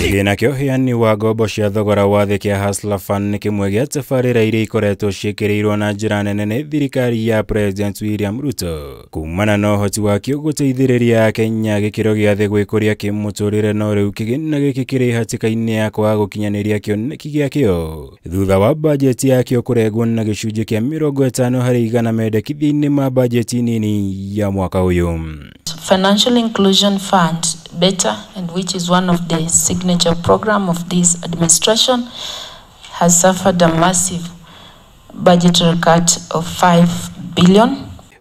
Kigina kĩa ũheani wa ngombo cia thogora wa thĩ kĩa Hustler Fund nĩ kĩmwe gĩa tabarĩra iria ikoretwo ciĩkĩrĩirwo na njĩra nene nĩ thirikari ya President William Ruto. Kuumana na ũhoti wakĩo gũteithĩrĩria Akenya gĩkĩro gĩa thĩ gwĩkũria kĩmũtũrĩre, no rĩu kĩgĩna gĩkĩ kĩrĩ hatĩka-inĩ ya kwaga gũkinyanĩria kĩoneki gĩakĩo thutha wa bajeti yakĩo kũrengwo na gĩcunjĩ kĩa 50 harĩ igana mendekithia-inĩ ma bajeti nini ya mwaka ũyũ. Financial Inclusion Fund, BETA, and which is one of the signature program of this administration, has suffered a massive budgetary cut of 5 billion.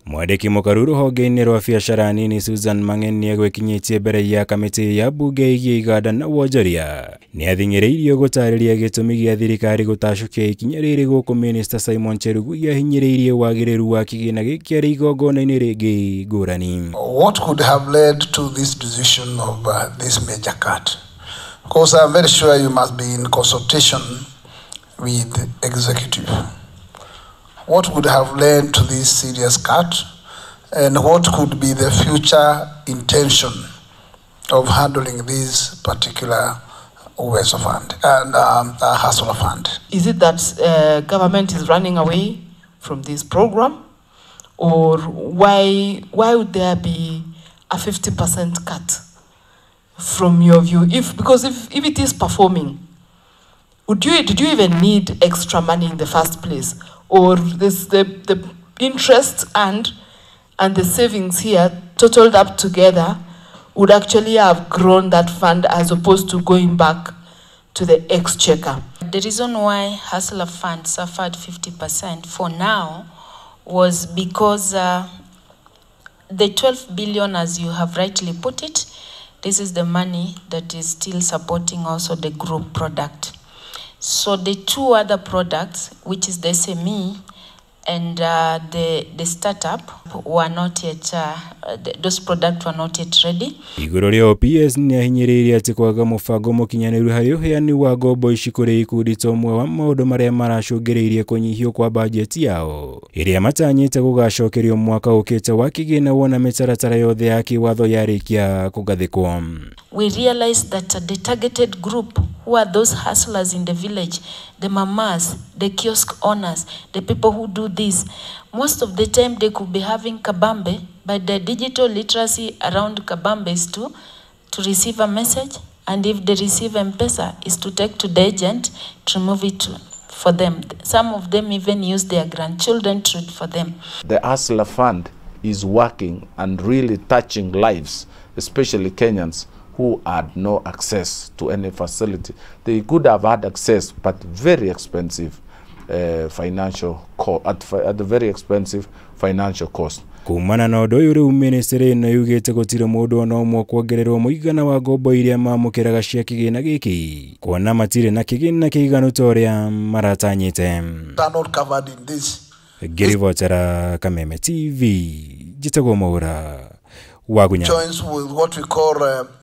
Mwandĩki mũkaru rũhonge-inĩ rwa biacara nini Susan MANG'ENI gwĩkinyĩtie mbere ya kamĩtĩ ya bunge ĩgiĩ iganda na wonjoria nĩ athing'ĩrĩirio gũtarĩria gĩtũmi gĩa thirikari gũtacũkia ikinya rĩrĩ gũkũ Minister Simon Cherugu yahinyĩrĩirie wagĩrĩru wa kĩgĩna gĩkĩ arĩ igongona-inĩ rĩngĩ ngũrani. What could have led to this decision of this major cut? Because I'm very sure you must be in consultation with the executive. What would have led to this serious cut, and what could be the future intention of handling this particular UHEANI fund and Hustler Fund? Is it that government is running away from this program, or why would there be a 50% cut from your view? Because if it is performing, did you even need extra money in the first place? Or the interest and the savings here totaled up together would actually have grown that fund as opposed to going back to the exchequer. The reason why Hustler Fund suffered 50% for now was because the 12 billion, as you have rightly put it, this is the money that is still supporting also the group product. So the two other products, which is the SME and the startup, were not yet, those products were not yet ready. Igũrũ rĩa OPS nĩ ahinyĩrĩirie atĩ kwaga mũbango mũkinyanĩru harĩ ũheani wa ngombo ici kũrĩ ikundi ta ũmwe wa maũndũ marĩa maracũngĩrĩirie kũnyihio kwa bajeti yao ĩrĩa matanyĩte gũgacokerio mwaka ũkĩte wa kĩgĩna wona mĩtaratara yothe ya kĩwatho yarĩkia kũgathĩkwo. We realized that the targeted group, who are those hustlers in the village, the mamas, the kiosk owners, the people who do this, most of the time they could be having kabambe, but the digital literacy around kabambe is to receive a message, and if they receive M-Pesa, is to take to the agent to remove it for them. Some of them even use their grandchildren to for them. The Hustler Fund is working and really touching lives, especially Kenyans who had no access to any facility. They could have had access, but very expensive financial cost, at a very expensive financial cost. Kuumana na ũndũ ũyũ rĩu ministry ĩno yugĩte gũtirĩ mũndũ ona ũmwe kuongererwo mũigana wa ngombo iria mamũkĩraga cia kĩgĩna gĩkĩ kuona matirĩ na kĩgĩna kĩiganu ta ũrĩa maratanyĩte. Ngĩribotera Kameme TV, njĩtagwo Mwaura wa Gunya.